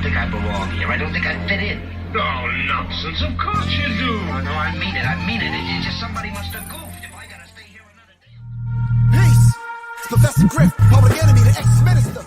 think I belong here. I don't think I fit in. Oh, nonsense. Of course you do. Oh, no, I mean it. I mean it. It's just somebody must have goofed if I gotta stay here another day. Peace. It's Professor Griff, public enemy, the ex-minister.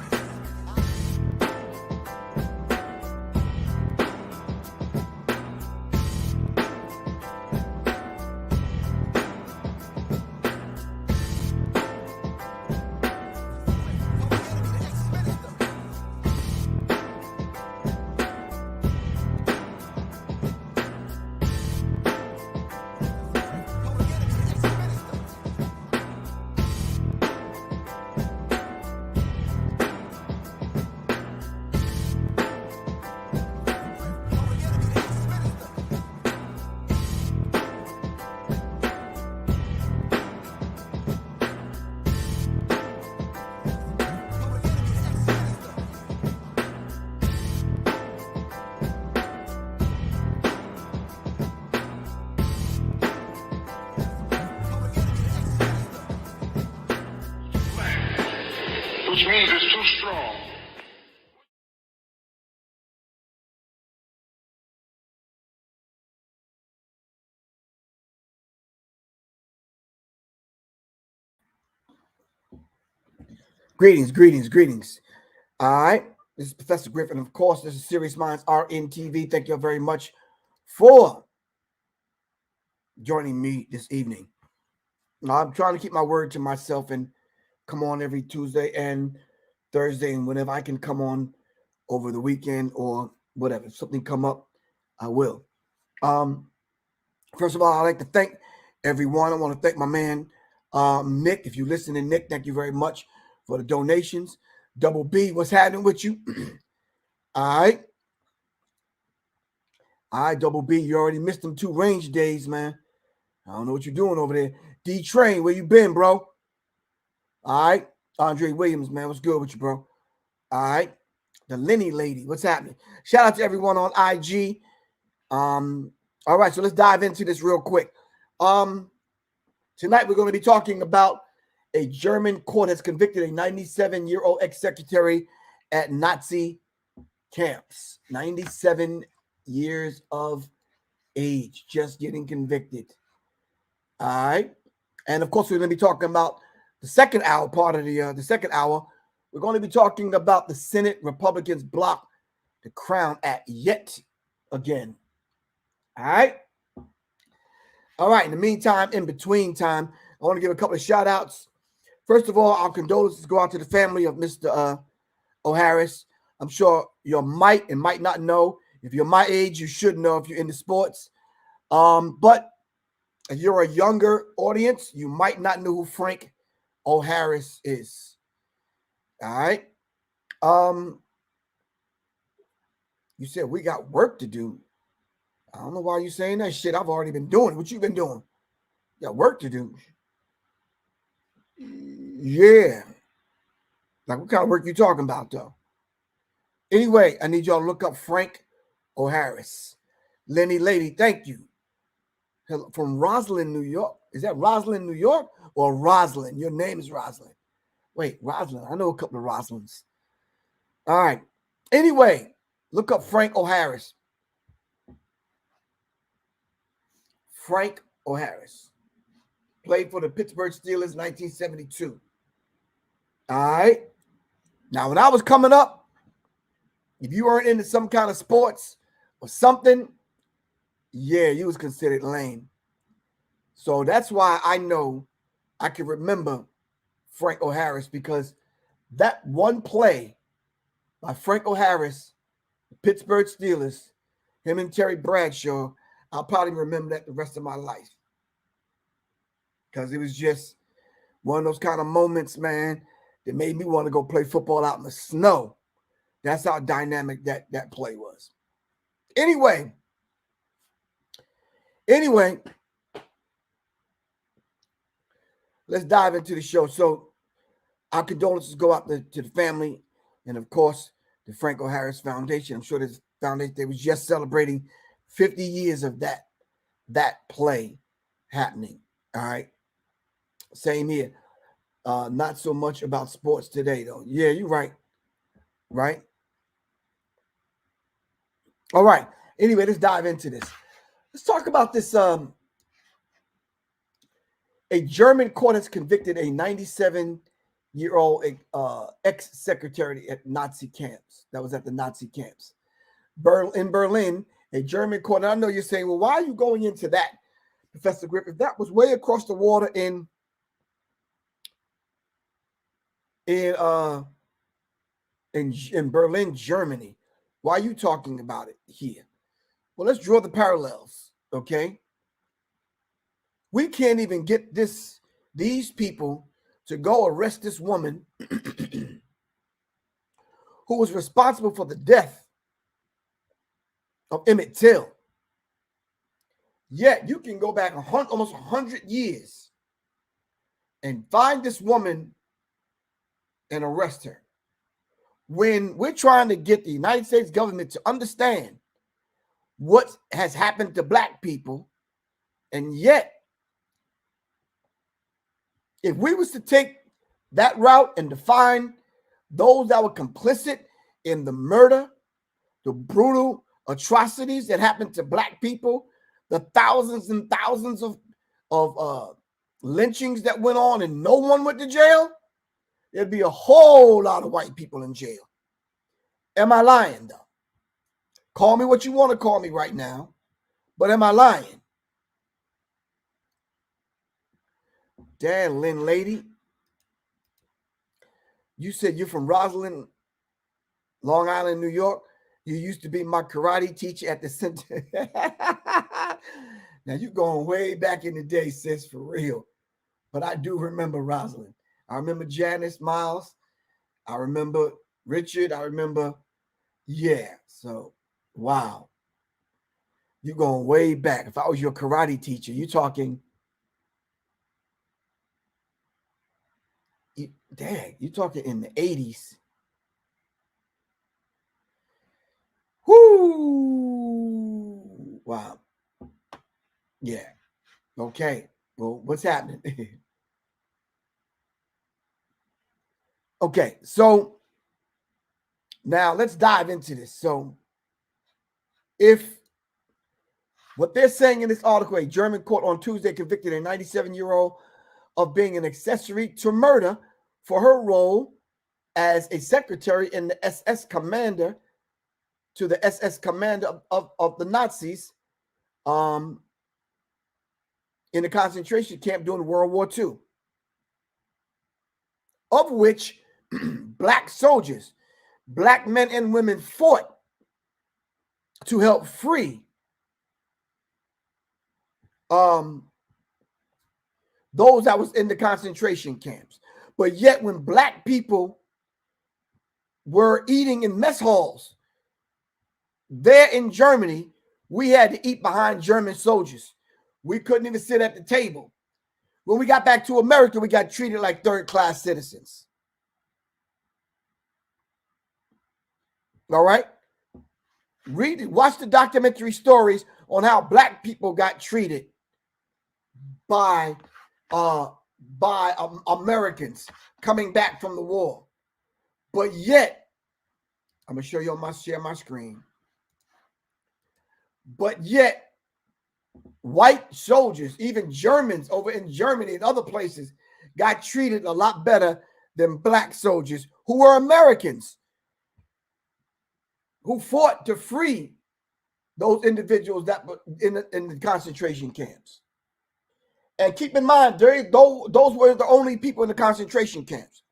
Which means it's too strong. Greetings. All right. This is Professor Griffin. Of course, this is Serious Minds RNTV. Thank you very much for joining me this evening. Now, I'm trying to keep my word to myself and come on every Tuesday and Thursday, and whenever I can come on over the weekend or whatever. If something come up, I will. First of all, I'd like to thank everyone. I want to thank my man, Nick. If you listen to Nick, thank you very much for the donations. Double B, what's happening with you? All right. Double B, you already missed them 2 range days, man. I don't know what you're doing over there. D-Train, where you been, bro? All right. Andre Williams, man, what's good with you, bro? All right. The Lenny lady, what's happening? Shout out to everyone on IG. All right, so let's dive into this real quick. Tonight we're going to be talking about a German court has convicted a 97-year-old ex-secretary at Nazi camps. 97 years of age, just getting convicted. All right. And of course, we're going to be talking about the second hour, part of the second hour. We're going to be talking about the Senate Republicans block the Crown Act yet again. All right. All right. In the meantime, in between time, I want to give a couple of shout outs. First of all, our condolences go out to the family of Mr. O'Harris. I'm sure you might and might not know. If you're my age, you should know if you're into sports. But if you're a younger audience, you might not know who Frank O'Harris is. All right. You said we got work to do. I don't know why you're saying that shit. I've already been doing it. What you been doing? You got work to do. Yeah. Like, what kind of work you talking about, though? Anyway, I need y'all to look up Frank O'Harris. Lenny Lady, thank you. From Roslyn, New York. Is that Roslyn, New York? Or Roslyn? Your name is Roslyn. Wait, Roslyn. I know a couple of Roslyns. All right. Anyway, look up Frank O'Harris. Frank O'Harris. Played for the Pittsburgh Steelers 1972. All right. Now, when I was coming up, if you weren't into some kind of sports or something, yeah, you was considered lame. So that's why I know I can remember Frank O'Harris, because that one play by Frank O'Harris, the Pittsburgh Steelers, him and Terry Bradshaw, I'll probably remember that the rest of my life. Because it was just one of those kind of moments, man, that made me want to go play football out in the snow. That's how dynamic that play was. Anyway, let's dive into the show. So our condolences go out to the family and, of course, the Frank O'Harris Foundation. I'm sure this foundation, they was just celebrating 50 years of that play happening. All right. Same here. Not so much about sports today, though. Yeah, you're right. Right? All right. Anyway, let's dive into this. Let's talk about this. A German court has convicted a 97-year-old ex-secretary at Nazi camps. That was at the Nazi camps. In Berlin, a German court. And I know you're saying, well, why are you going into that, Professor Griff? If that was way across the water in Berlin, Germany, why are you talking about it here? Well, let's draw the parallels, okay? We can't even get these people to go arrest this woman who was responsible for the death of Emmett Till. Yet you can go back almost 100 years and find this woman and arrest her. When we're trying to get the United States government to understand what has happened to black people, and yet if we was to take that route and define those that were complicit in the murder, the brutal atrocities that happened to black people, the thousands and thousands of lynchings that went on and no one went to jail, there'd be a whole lot of white people in jail. Am I lying, though? Call me what you want to call me right now, but am I lying? Dan Lynn lady, you said you're from Roslyn, Long Island, New York. You used to be my karate teacher at the center. Now you're going way back in the day, sis, for real. But I do remember Roslyn. I remember Janice Miles. I remember Richard. I remember, yeah. So, wow. You're going way back. If I was your karate teacher, you're talking, you're talking in the 80s. Whoo! Wow. Yeah. Okay. Well, what's happening? Okay. So now let's dive into this. So if what they're saying in this article, a German court on Tuesday convicted a 97-year-old of being an accessory to murder for her role as a secretary in the SS commander to the SS commander of the Nazis in the concentration camp during World War II, of which black soldiers, black men and women fought to help free those that was in the concentration camps. But yet when black people were eating in mess halls there in Germany, we had to eat behind German soldiers. We couldn't even sit at the table. When we got back to America, we got treated like third-class citizens. All right? Read it. Watch the documentary stories on how black people got treated by Americans coming back from the war. But yet, I'm going to show you on share my screen. But yet, white soldiers, even Germans over in Germany and other places, got treated a lot better than black soldiers who were Americans, who fought to free those individuals that were in the concentration camps. And keep in mind, those were the only people in the concentration camps.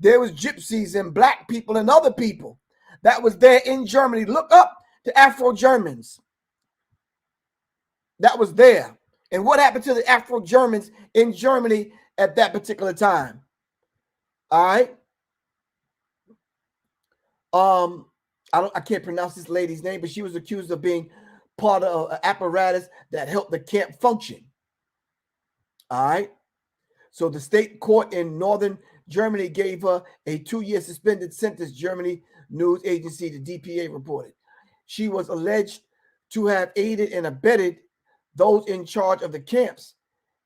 There was gypsies and black people and other people that was there in Germany. Look up to Afro-Germans that was there. And what happened to the Afro-Germans in Germany at that particular time? All right. I can't pronounce this lady's name, but she was accused of being part of an apparatus that helped the camp function. All right. So the state court in northern Germany gave her a 2-year suspended sentence, Germany news agency, the DPA, reported. She was alleged to have aided and abetted those in charge of the camps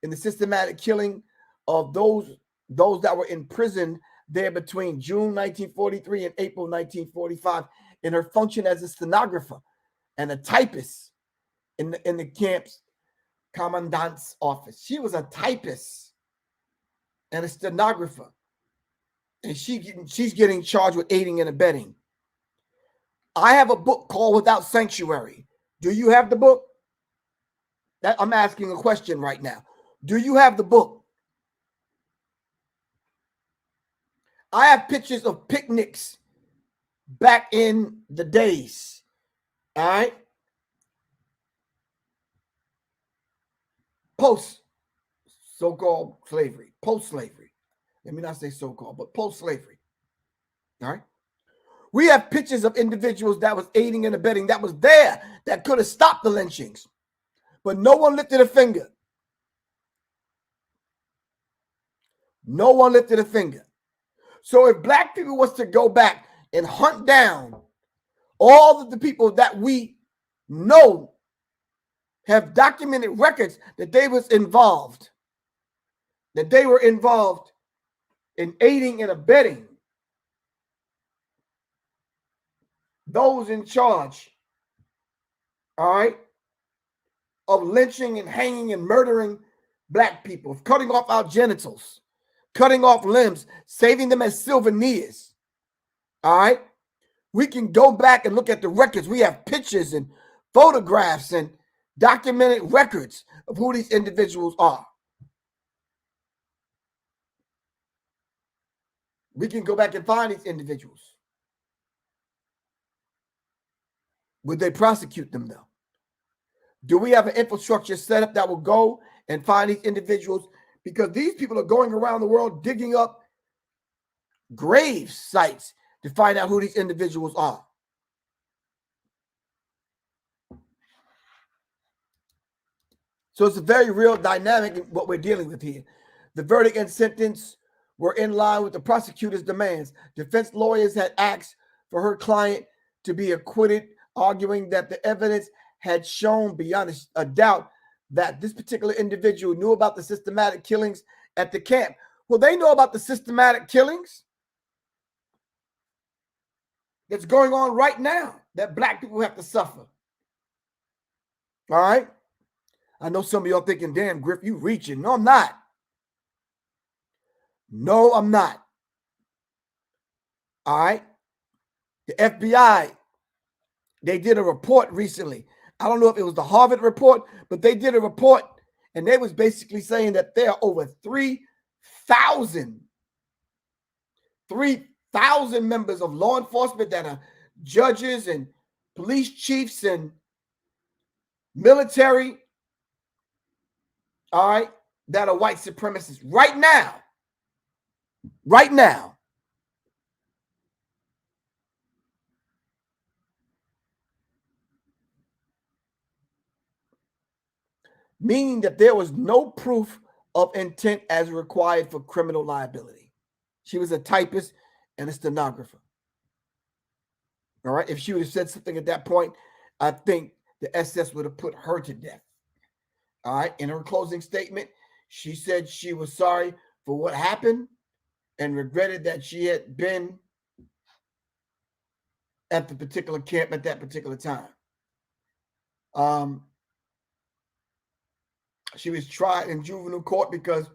in the systematic killing of those that were imprisoned there between June 1943 and April 1945 in her function as a stenographer and a typist in the camp's commandant's office. She was a typist and a stenographer, and she's getting charged with aiding and abetting. I have a book called Without Sanctuary. Do you have the book? That I'm asking a question right now. Do you have the book? I have pictures of picnics back in the days. All right. Post so-called slavery, post-slavery. Let me not say so-called, but post-slavery. All right. We have pictures of individuals that was aiding and abetting, that was there, that could have stopped the lynchings, but no one lifted a finger. No one lifted a finger. So if black people was to go back and hunt down all of the people that we know have documented records that they was involved, that they were involved in aiding and abetting those in charge, all right, of lynching and hanging and murdering black people, of cutting off our genitals, cutting off limbs, saving them as souvenirs, all right? We can go back and look at the records. We have pictures and photographs and documented records of who these individuals are. We can go back and find these individuals. Would they prosecute them, though? Do we have an infrastructure set up that will go and find these individuals? Because these people are going around the world digging up grave sites to find out who these individuals are. So it's a very real dynamic in what we're dealing with here. The verdict and sentence were in line with the prosecutor's demands. Defense lawyers had asked for her client to be acquitted, arguing that the evidence had shown beyond a doubt that this particular individual knew about the systematic killings at the camp. Well, they know about the systematic killings that's going on right now that black people have to suffer. All right? I know some of y'all thinking, damn, Griff, you reaching. No, I'm not. No, I'm not. All right? The FBI, they did a report recently. I don't know if it was the Harvard report, but they did a report, and they was basically saying that there are over 3,000 members of law enforcement that are judges and police chiefs and military, all right, that are white supremacists right now. Right now. Meaning that there was no proof of intent as required for criminal liability. She was a typist and a stenographer. All right. If she would have said something at that point, I think the SS would have put her to death. All right. In her closing statement, she said she was sorry for what happened and regretted that she had been at the particular camp at that particular time. She was tried in juvenile court because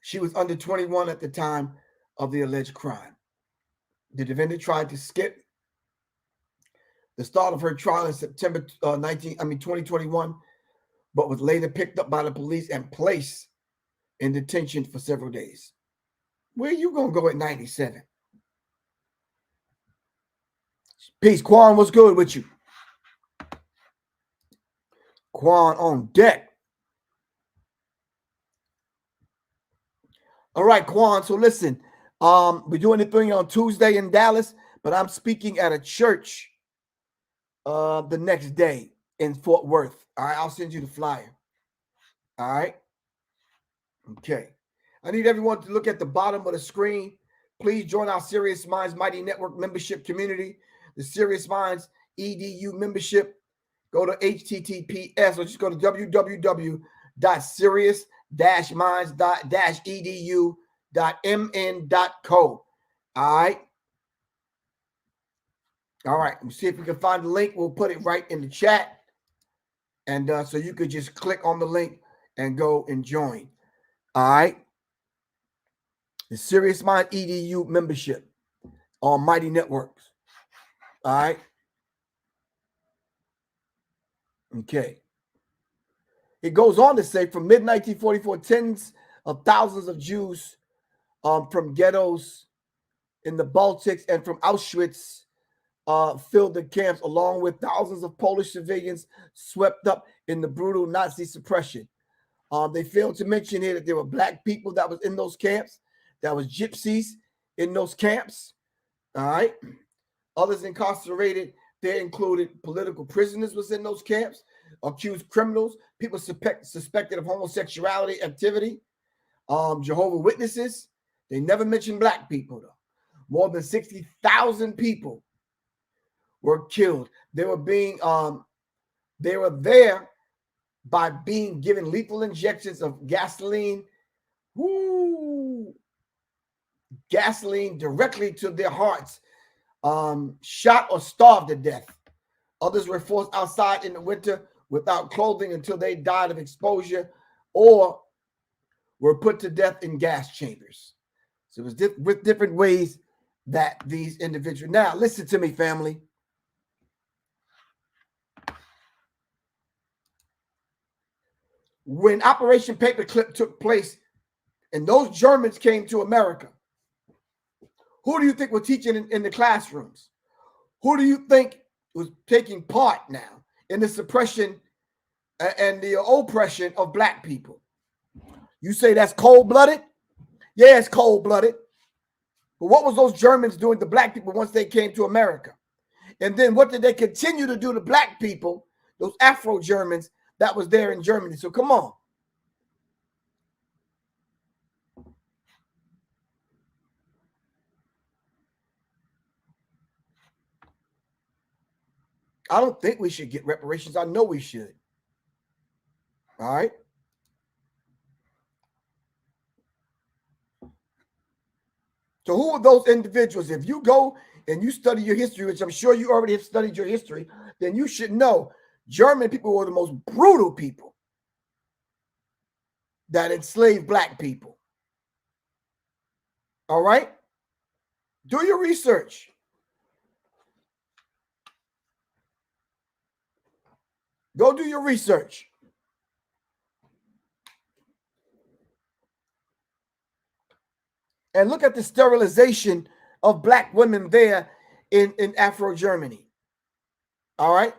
she was under 21 at the time of the alleged crime. The defendant tried to skip the start of her trial in September 2021, but was later picked up by the police and placed in detention for several days. Where you gonna go at 97? Peace, Quan. What's good with you? Quan on deck. All right, Quan. So listen, we're doing the thing on Tuesday in Dallas, but I'm speaking at a church the next day in Fort Worth. All right, I'll send you the flyer. All right. Okay. I need everyone to look at the bottom of the screen. Please join our Serious Minds Mighty Network membership community, the Serious Minds EDU membership. Go to https or just go to www.serious-minds-edu.mn.co. All right. All right, we'll see if we can find the link. We'll put it right in the chat. And so you could just click on the link and go and join. All right. The Serious Mind EDU membership on Mighty Networks. All right. Okay. It goes on to say from mid-1944, tens of thousands of Jews from ghettos in the Baltics and from Auschwitz filled the camps, along with thousands of Polish civilians swept up in the brutal Nazi suppression. They failed to mention here that there were black people that was in those camps. That was gypsies in those camps. All right. Others incarcerated, they included political prisoners was in those camps, accused criminals, people suspected of homosexuality activity, Jehovah Witnesses. They never mentioned black people, though. More than 60,000 people were killed. They were there by being given lethal injections of gasoline, gasoline directly to their hearts, shot or starved to death. Others were forced outside in the winter without clothing until they died of exposure or were put to death in gas chambers. So it was with different ways that these individuals. Now, listen to me, family. When Operation Paperclip took place and those Germans came to America, who do you think were teaching in the classrooms? Who do you think was taking part now in the suppression and the oppression of black people? You say that's cold-blooded? Yeah, it's cold-blooded. But what was those Germans doing to black people once they came to America? And then what did they continue to do to black people, those Afro-Germans that was there in Germany? So come on. I don't think we should get reparations. I know we should. All right. So who are those individuals? If you go and you study your history, which I'm sure you already have studied your history, then you should know German people were the most brutal people that enslaved black people. All right? Do your research. Go do your research. And look at the sterilization of black women there in Afro Germany. All right?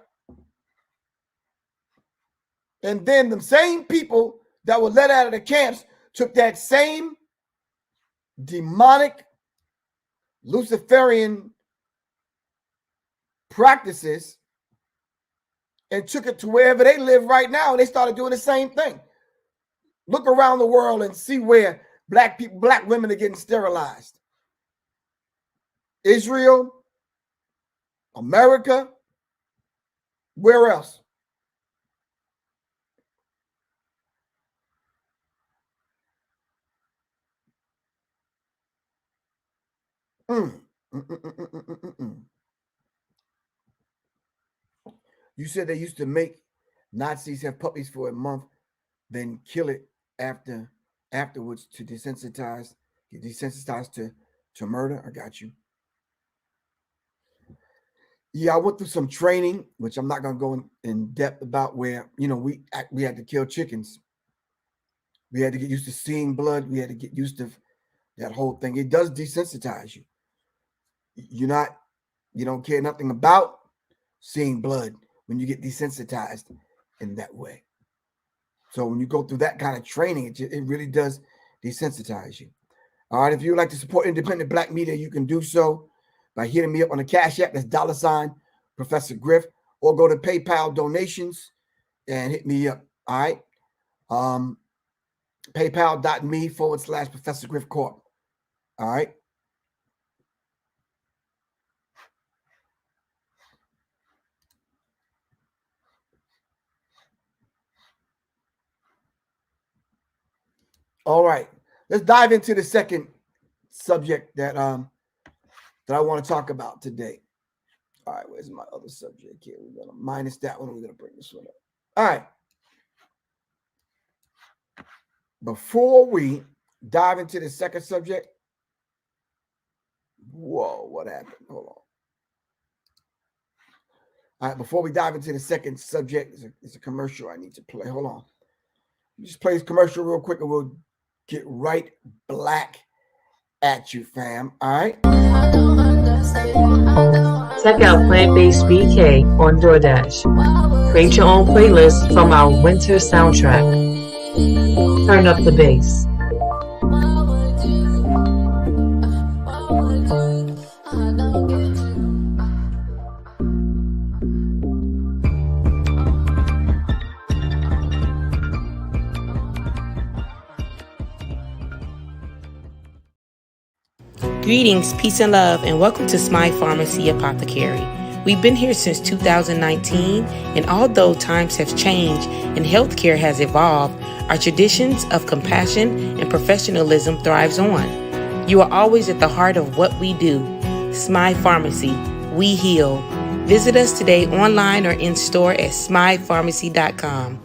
And then the same people that were let out of the camps took that same demonic Luciferian practices and took it to wherever they live right now, and they started doing the same thing. Look around the world and see where black people, black women are getting sterilized. Israel, America, where else? You said they used to make Nazis have puppies for a month, then kill it afterwards to desensitize, get desensitized to murder. I got you. Yeah, I went through some training, which I'm not going to go in depth about, where, you know, we had to kill chickens. We had to get used to seeing blood. We had to get used to that whole thing. It does desensitize you. You don't care nothing about seeing blood when you get desensitized in that way. So when you go through that kind of training, it really does desensitize you. All right. If you would like to support independent black media, you can do so by hitting me up on the Cash App. That's $ Professor Griff, or go to PayPal donations and hit me up. All right. PayPal.me/Professor Griff Corp. All right. All right. Let's dive into the second subject that I want to talk about today. All right, where's my other subject here? We're going to minus that one. We're going to bring this one up. All right. Before we dive into the second subject, whoa, what happened? Hold on. All right, before we dive into the second subject, it's a commercial I need to play. Hold on. Just play this commercial real quick and we'll get right back at you, fam. All right. Check out Plant-Based BK on DoorDash. Create your own playlist from our winter soundtrack. Turn up the bass. Greetings, peace and love, and welcome to Smile Pharmacy Apothecary. We've been here since 2019, and although times have changed and healthcare has evolved, our traditions of compassion and professionalism thrives on. You are always at the heart of what we do. Smile Pharmacy, we heal. Visit us today online or in store at smilepharmacy.com.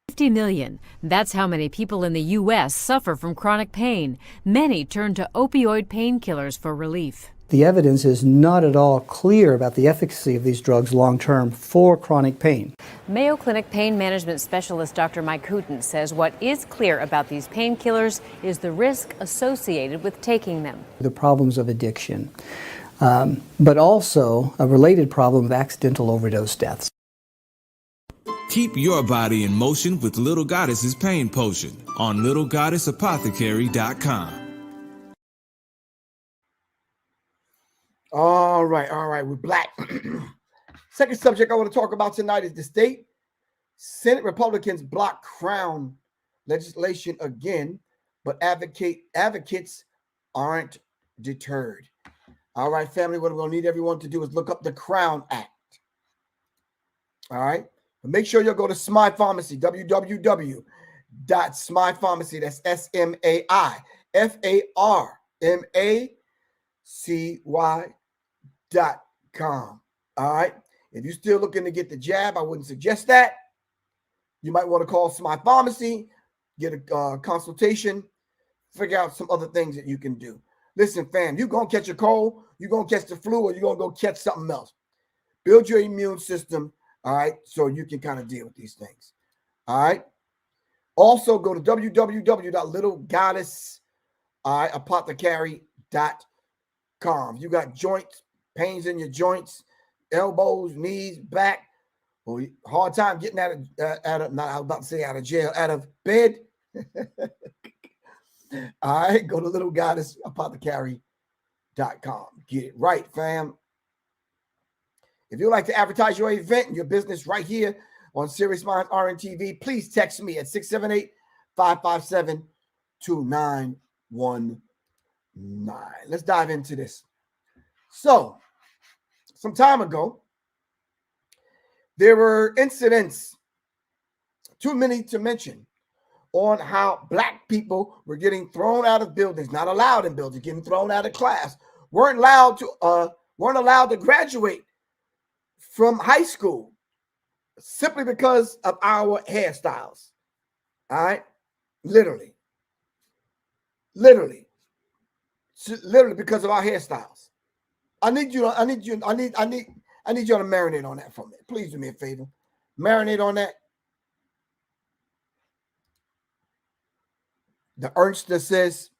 50 million. That's how many people in the U.S. suffer from chronic pain. Many turn to opioid painkillers for relief. The evidence is not at all clear about the efficacy of these drugs long-term for chronic pain. Mayo Clinic pain management specialist Dr. Mike Hooten says what is clear about these painkillers is the risk associated with taking them. The problems of addiction, but also a related problem of accidental overdose deaths. Keep your body in motion with Little Goddess's Pain Potion on littlegoddessapothecary.com. All right, we're back. Second subject I want to talk about tonight is the state Senate Republicans block Crown legislation again, but advocates aren't deterred. All right, family, what we're going to need everyone to do is look up the Crown Act. All right. But make sure you'll go to Smile Pharmacy, www.smilepharmacy, that's SMAIPharmacy.com. All right. If you're still looking to get the jab, I wouldn't suggest that. You might want to call Smile Pharmacy, get a consultation, figure out some other things that you can do. Listen, fam, you're going to catch a cold, you're going to catch the flu, or you're going to go catch something else. Build your immune system. All right, so you can kind of deal with these things. All right. Also, go to www.littlegoddessapothecary.com. You got joints, pains in your joints, elbows, knees, back, or hard time getting out of jail, out of bed. All right, go to littlegoddessapothecary.com. Get it right, fam. If you'd like to advertise your event and your business right here on Serious Minds RNTV, please text me at 678-557-2919. Let's dive into this. So, some time ago, there were incidents, too many to mention, on how Black people were getting thrown out of buildings, not allowed in buildings, getting thrown out of class, weren't allowed to graduate from high school simply because of our hairstyles. All right. Literally because of our hairstyles. I need you to marinate on that for me. Please do me a favor. Marinate on that. The Ernster says,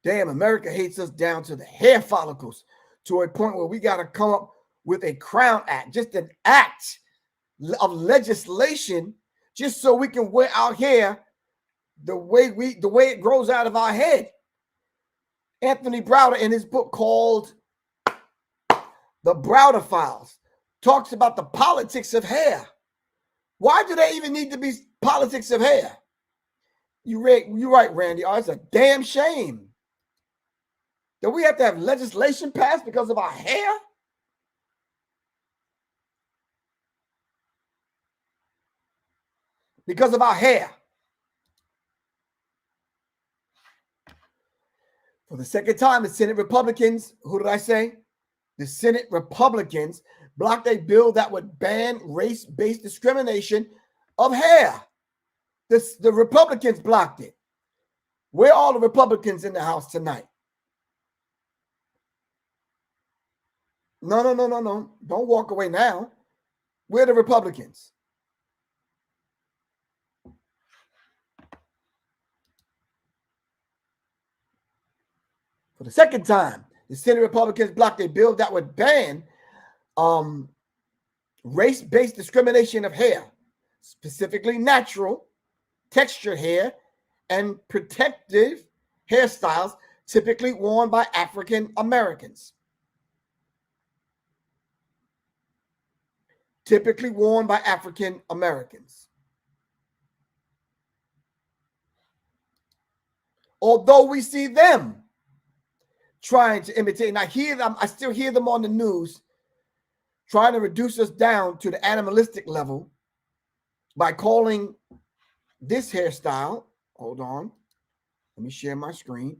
damn, America hates us down to the hair follicles, to a point where we got to come up with a Crown Act, just an act of legislation, just so we can wear our hair the way it grows out of our head. Anthony Browder, in his book called The Browder Files, talks about the politics of hair. Why do they even need to be politics of hair? You're right, Randy. Oh, it's a damn shame that we have to have legislation passed because of our hair. Because of our hair. For the second time, the Senate Republicans, who did I say? the Senate Republicans blocked a bill that would ban race-based discrimination of hair. The Republicans blocked it. Where are all the Republicans in the House tonight? No. Don't walk away now. Where are the Republicans? For the second time, the Senate Republicans blocked a bill that would ban race-based discrimination of hair, specifically natural, textured hair, and protective hairstyles typically worn by African Americans. Typically worn by African Americans. Although we see them trying to imitate, and I still hear them on the news trying to reduce us down to the animalistic level by calling this hairstyle, hold on, let me share my screen.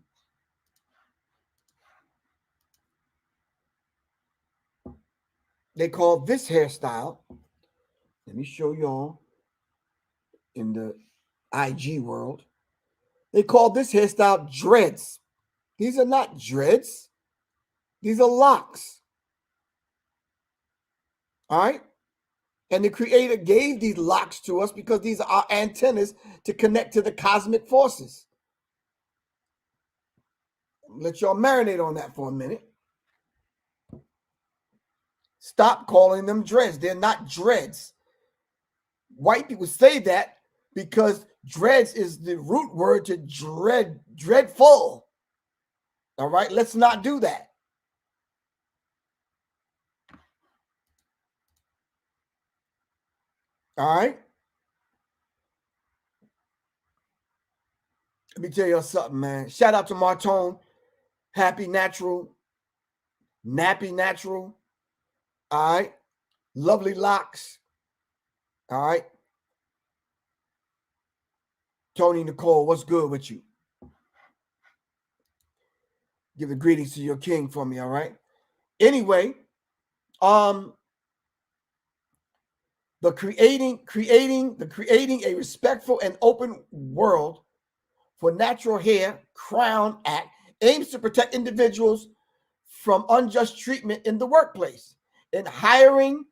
They call this hairstyle, let me show y'all in the IG world, they call this hairstyle dreads. These are not dreads. These are locks. All right? And the creator gave these locks to us because these are our antennas to connect to the cosmic forces. Let y'all marinate on that for a minute. Stop calling them dreads. They're not dreads. White people say that because dreads is the root word to dread, dreadful. All right, let's not do that. All right. Let me tell y'all something, man. Shout out to Martone. Happy Natural. Nappy Natural. All right. Lovely Locks. All right. Tony Nicole, what's good with you? Give the greetings to your king for me, all right? Anyway, the creating a respectful and open world for natural hair Crown Act aims to protect individuals from unjust treatment in the workplace, in the hiring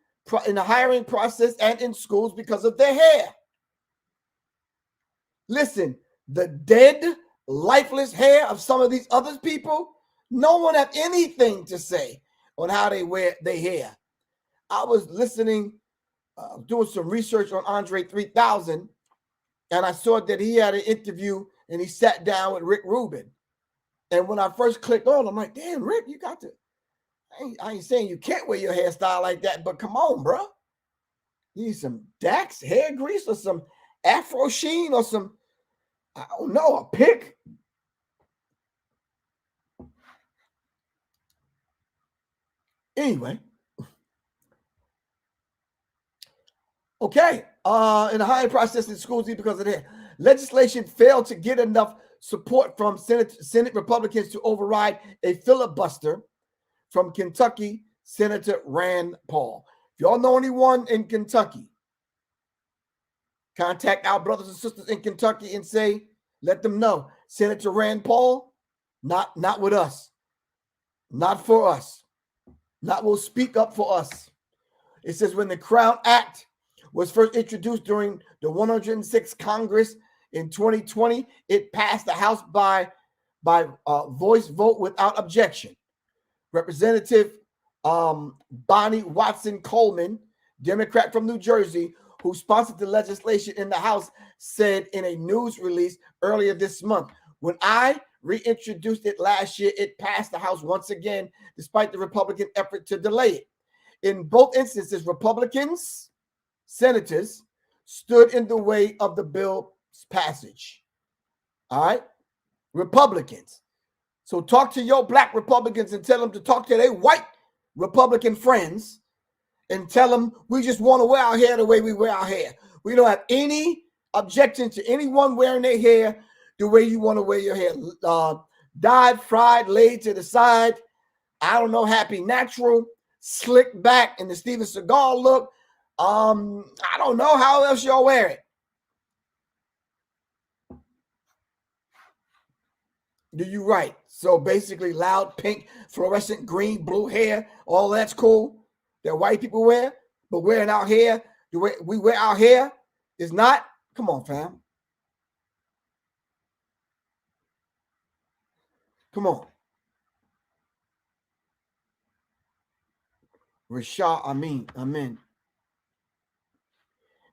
process, and in schools because of their hair. Listen, the dead, lifeless hair of some of these other people, no one have anything to say on how they wear their hair. I was listening, doing some research on Andre 3000, and I saw that he had an interview and he sat down with Rick Rubin. And when I first clicked on, I'm like, damn, Rick, you got to, I ain't saying you can't wear your hairstyle like that, but come on, bro. You need some Dax hair grease or some Afro Sheen or some, I don't know, a pick. Anyway. Okay. In the hiring process in schools because of that, legislation failed to get enough support from Senate Republicans to override a filibuster from Kentucky Senator Rand Paul. If y'all know anyone in Kentucky, contact our brothers and sisters in Kentucky and say, let them know, Senator Rand Paul, not with us, not for us, not will speak up for us. It says when the Crown Act was first introduced during the 106th Congress in 2020, it passed the House by voice vote without objection. Representative Bonnie Watson Coleman, Democrat from New Jersey, who sponsored the legislation in the House, said in a news release earlier this month, when I reintroduced it last year, it passed the House once again, despite the Republican effort to delay it. In both instances, Republicans, senators, stood in the way of the bill's passage. All right? Republicans. So talk to your black Republicans and tell them to talk to their white Republican friends and tell them we just want to wear our hair the way we wear our hair. We don't have any objection to anyone wearing their hair the way you want to wear your hair. Dyed, fried, laid to the side. I don't know, happy natural, slick back in the Steven Seagal look. I don't know how else y'all wear it. Do you right? So basically, loud pink, fluorescent green, blue hair, all that's cool that white people wear, but wearing our hair, the way we wear our hair is not. Come on, fam. Come on. Rashad Amin.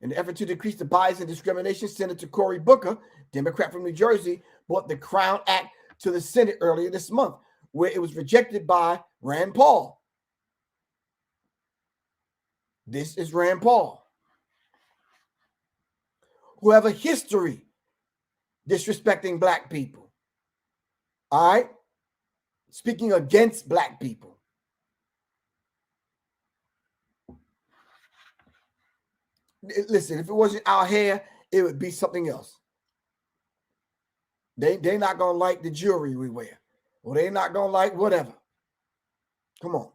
In the effort to decrease the bias and discrimination, Senator Cory Booker, Democrat from New Jersey, brought the Crown Act to the Senate earlier this month, where it was rejected by Rand Paul. This is Rand Paul, who have a history disrespecting black people. All right? Speaking against black people. Listen, if it wasn't our hair, it would be something else. They're not going to like the jewelry we wear. Or they're not going to like whatever. Come on.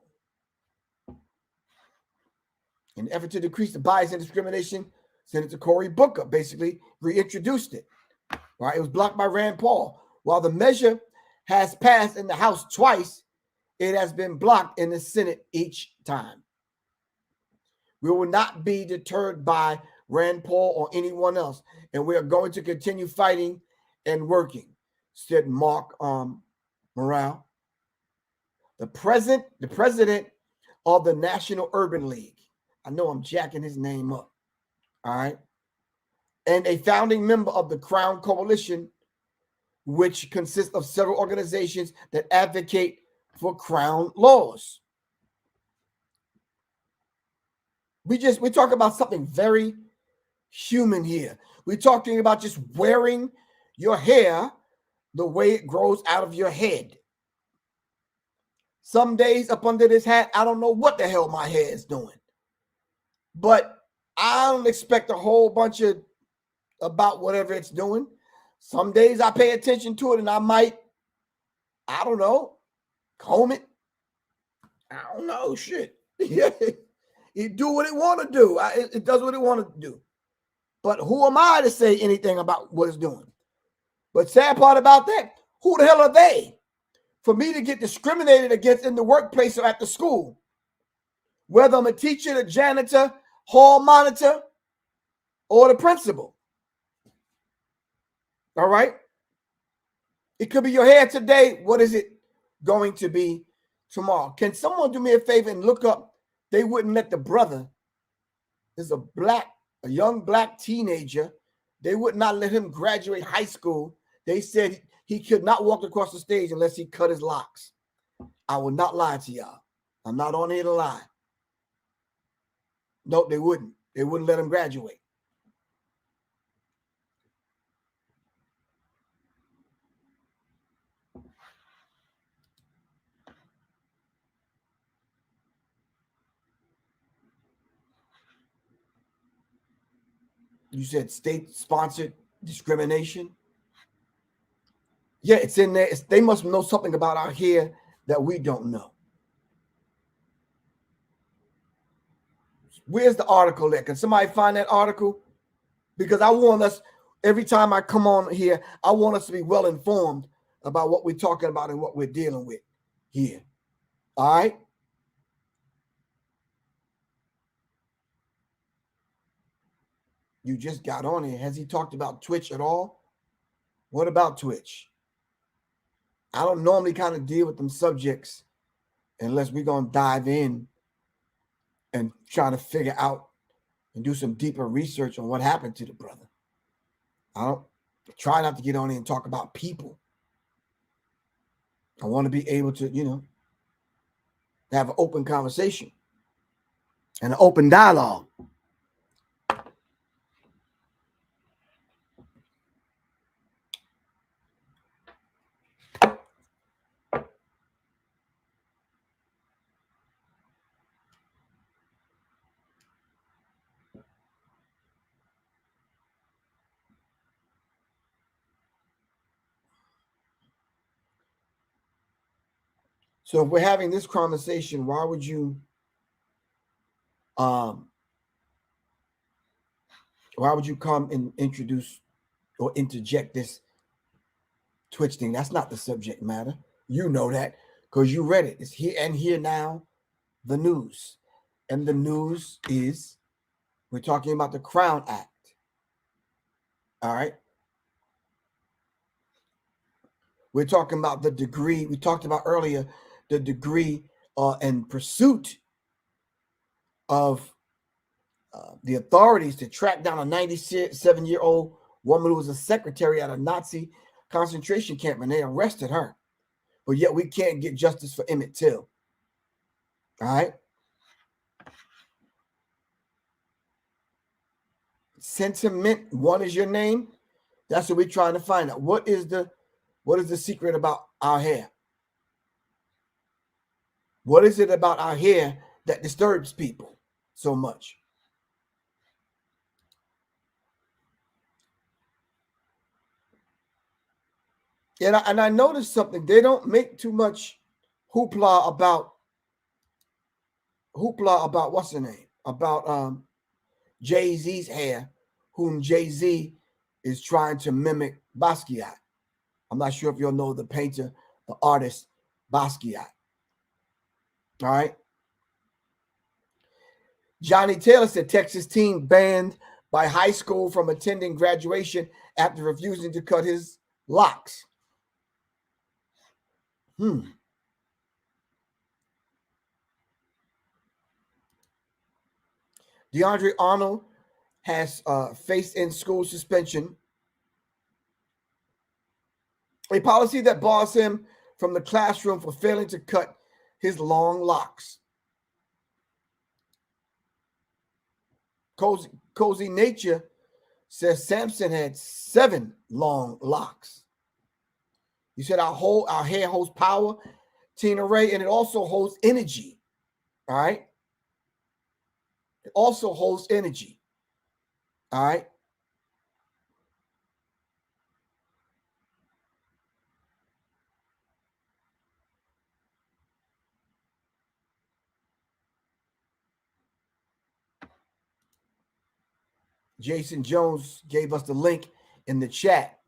In the effort to decrease the bias and discrimination, Senator Cory Booker basically reintroduced it. Right? It was blocked by Rand Paul. While the measure has passed in the House twice, it has been blocked in the Senate each time. We will not be deterred by Rand Paul or anyone else, and we are going to continue fighting and working, said Mark Morale, the president of the National Urban League. I know I'm jacking his name up. All right. And a founding member of the Crown Coalition, which consists of several organizations that advocate for Crown laws. We talk about something very human here. We're talking about just wearing your hair the way it grows out of your head. Some days up under this hat, I don't know what the hell my hair is doing. But I don't expect a whole bunch of about whatever it's doing. Some days I pay attention to it and I might, I don't know, comb it. I don't know, shit. It do what it want to do. It does what it want to do. But who am I to say anything about what it's doing? But sad part about that, who the hell are they for me to get discriminated against in the workplace or at the school? Whether I'm a teacher, a janitor, hall monitor, or the principal. All right? It could be your hair today. What is it going to be tomorrow? Can someone do me a favor and look up? They wouldn't let the brother. There's a young black teenager. They would not let him graduate high school. They said he could not walk across the stage unless he cut his locks. I will not lie to y'all. I'm not on here to lie. No, they wouldn't. They wouldn't let him graduate. You said state-sponsored discrimination? Yeah, it's in there. They must know something about our hair that we don't know. Where's the article at? Can somebody find that article? Because I want us, every time I come on here, I want us to be well informed about what we're talking about and what we're dealing with here. All right? You just got on here. Has he talked about Twitch at all? What about Twitch? I don't normally kind of deal with them subjects unless we're going to dive in and try to figure out and do some deeper research on what happened to the brother. I don't try not to get on here and talk about people. I want to be able to, have an open conversation and an open dialogue. So if we're having this conversation, why would you come and introduce or interject this Twitch thing? That's not the subject matter. You know that because you read it. It's here and here now, the news. And the news is we're talking about the Crown Act. All right. We're talking about the degree. We talked about earlier the degree and pursuit of the authorities to track down a 97-year-old woman who was a secretary at a Nazi concentration camp, and they arrested her. But yet we can't get justice for Emmett Till. All right. Sentiment, one is your name. That's what we're trying to find out. What is the secret about our hair? What is it about our hair that disturbs people so much? And I noticed something. They don't make too much hoopla about what's the name? About Jay-Z's hair, whom Jay-Z is trying to mimic Basquiat. I'm not sure if you'll know the painter, the artist Basquiat. All right. Johnny Taylor said Texas teen banned by high school from attending graduation after refusing to cut his locks. DeAndre Arnold has faced in school suspension, a policy that bars him from the classroom for failing to cut his long locks. Cozy Nature says Samson had 7 long locks. You said our hair holds power, Tina Ray, and it also holds energy. All right. It also holds energy. All right. Jason Jones gave us the link in the chat.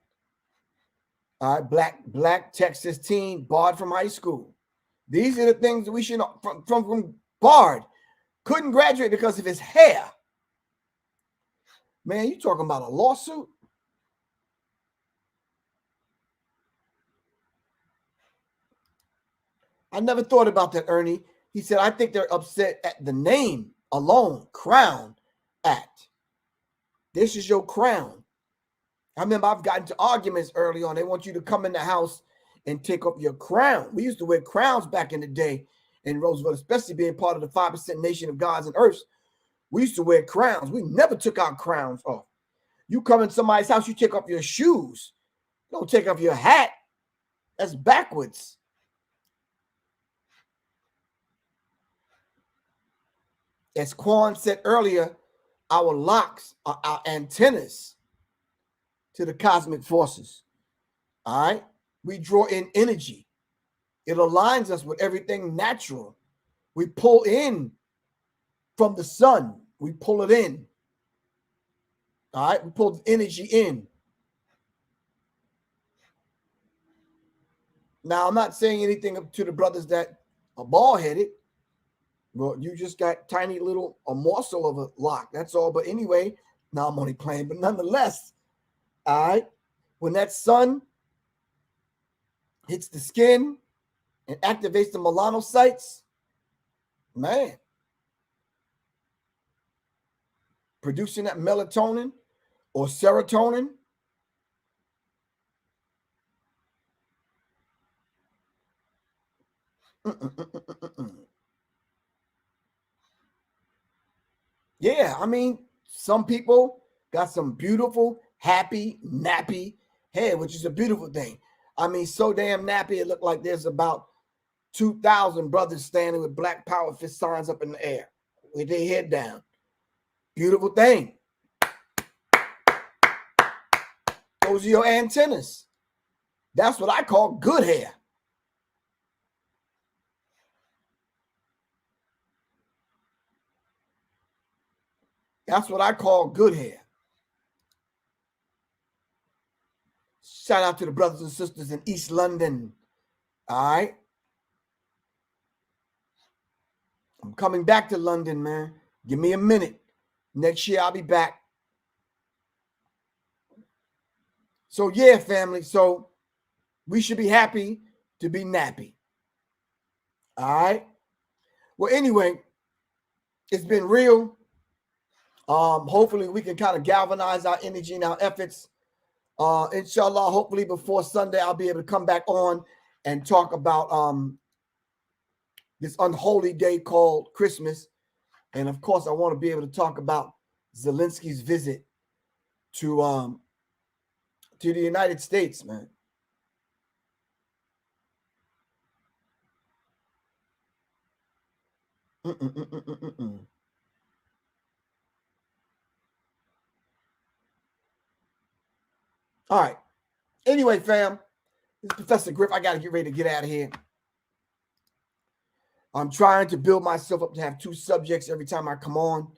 All right, black Texas teen barred from high school. These are the things that we should know from barred. Couldn't graduate because of his hair. Man, you talking about a lawsuit? I never thought about that, Ernie. He said, I think they're upset at the name alone, Crown Act. This is your crown. I remember I've gotten to arguments early on. They want you to come in the house and take off your crown. We used to wear crowns back in the day in Roosevelt, especially being part of the 5% nation of gods and earths. We used to wear crowns. We never took our crowns off. You come in somebody's house, you take off your shoes. Don't take off your hat. That's backwards. As Quan said earlier, our locks are our antennas to the cosmic forces. All right. We draw in energy. It aligns us with everything natural. We pull in from the sun. We pull it in. All right. We pull the energy in. Now, I'm not saying anything to the brothers that are bald-headed. Well, you just got tiny little a morsel of a lock. That's all. But anyway, now I'm only playing. But nonetheless, all right, when that sun hits the skin and activates the melanocytes, man, producing that melatonin or serotonin, yeah, I mean, some people got some beautiful, happy, nappy hair, which is a beautiful thing. I mean, so damn nappy, it looked like there's about 2,000 brothers standing with Black Power fist signs up in the air with their head down. Beautiful thing. Those are your antennas. Those are your antennas. That's what I call good hair. That's what I call good hair. Shout out to the brothers and sisters in East London. All right. I'm coming back to London, man. Give me a minute. Next year, I'll be back. So, yeah, family. So, we should be happy to be nappy. All right. Well, anyway, it's been real. Hopefully, we can kind of galvanize our energy and our efforts. Inshallah, hopefully before Sunday, I'll be able to come back on and talk about this unholy day called Christmas. And of course, I want to be able to talk about Zelensky's visit to the United States, man. All right. Anyway, fam, this is Professor Griff. I got to get ready to get out of here. I'm trying to build myself up to have 2 subjects every time I come on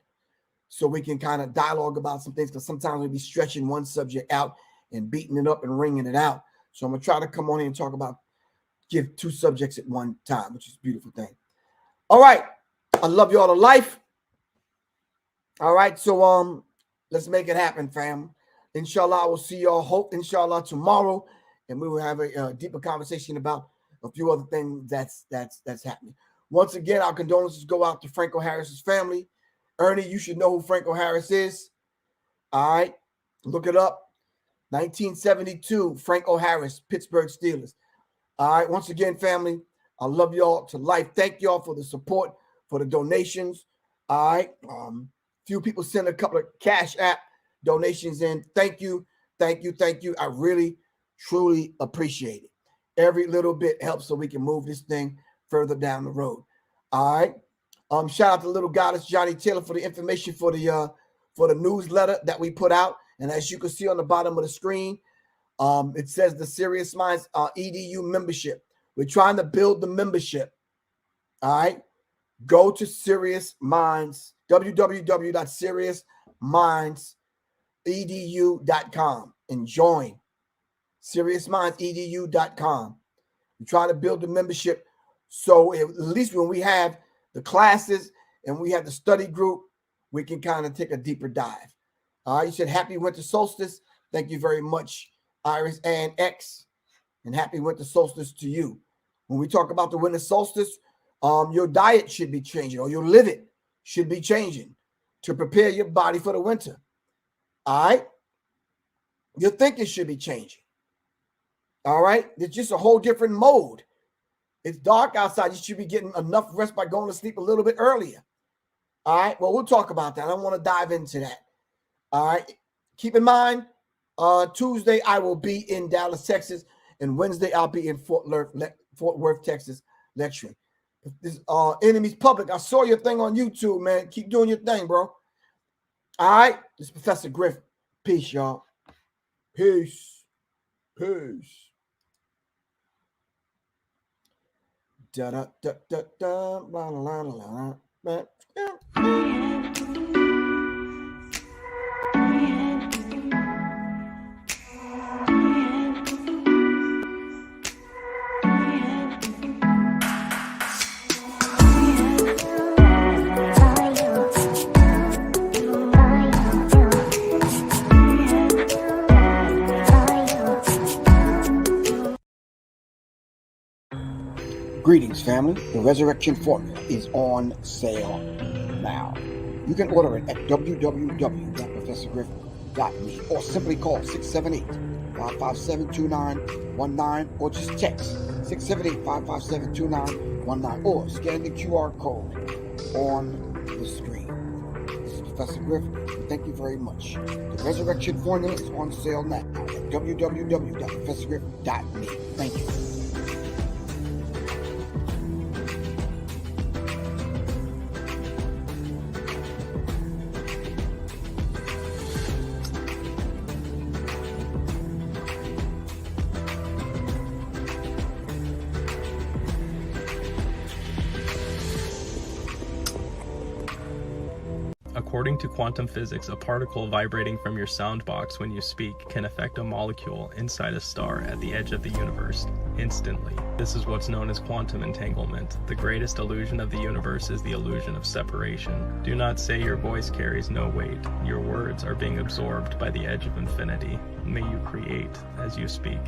so we can kind of dialogue about some things, because sometimes we'll be stretching one subject out and beating it up and wringing it out. So I'm going to try to come on here and talk about, give 2 subjects at one time, which is a beautiful thing. All right. I love you all to life. All right. So let's make it happen, fam. Inshallah, I will see y'all, hope, inshallah, tomorrow, and we will have a deeper conversation about a few other things that's happening. Once again, our condolences go out to Franco Harris's family. Ernie, you should know who Franco Harris is. All right, look it up. 1972, Franco Harris, Pittsburgh Steelers. All right, once again, family, I love y'all to life. Thank y'all for the support, for the donations. All right, few people sent a couple of Cash App donations in. Thank you. I really, truly appreciate it. Every little bit helps so we can move this thing further down the road. All right. Shout out to Little Goddess Johnny Taylor for the information for the newsletter that we put out. And as you can see on the bottom of the screen, it says the Serious Minds EDU membership. We're trying to build the membership. All right. Go to Serious Minds, www.seriousmindsedu.com and join seriousmindsedu.com. We're trying to build the membership so at least when we have the classes and we have the study group, we can kind of take a deeper dive. All right, you said happy winter solstice. Thank you very much, Iris and X, and happy winter solstice to you. When we talk about the winter solstice, your diet should be changing, or your living should be changing to prepare your body for the winter. All right, your thinking should be changing. All right, it's just a whole different mode. It's dark outside. You should be getting enough rest by going to sleep a little bit earlier. All right, well, we'll talk about that. I don't want to dive into that. All right, keep in mind, Tuesday I will be in Dallas, Texas, and Wednesday I'll be in Fort Worth, Texas, lecturing. This Enemies Public, I saw your thing on YouTube, man. Keep doing your thing, bro. All right, this is Professor Griff. Peace, y'all. Peace. Da da da da da la la la la. Greetings, family. The Resurrection Formula is on sale now. You can order it at www.professorgriff.me or simply call 678-557-2919 or just text 678-557-2919 or scan the QR code on the screen. This is Professor Griff, and thank you very much. The Resurrection Formula is on sale now at www.professorgriff.me. Thank you. According to quantum physics, a particle vibrating from your sound box when you speak can affect a molecule inside a star at the edge of the universe instantly. This is what's known as quantum entanglement. The greatest illusion of the universe is the illusion of separation. Do not say your voice carries no weight. Your words are being absorbed by the edge of infinity. May you create as you speak.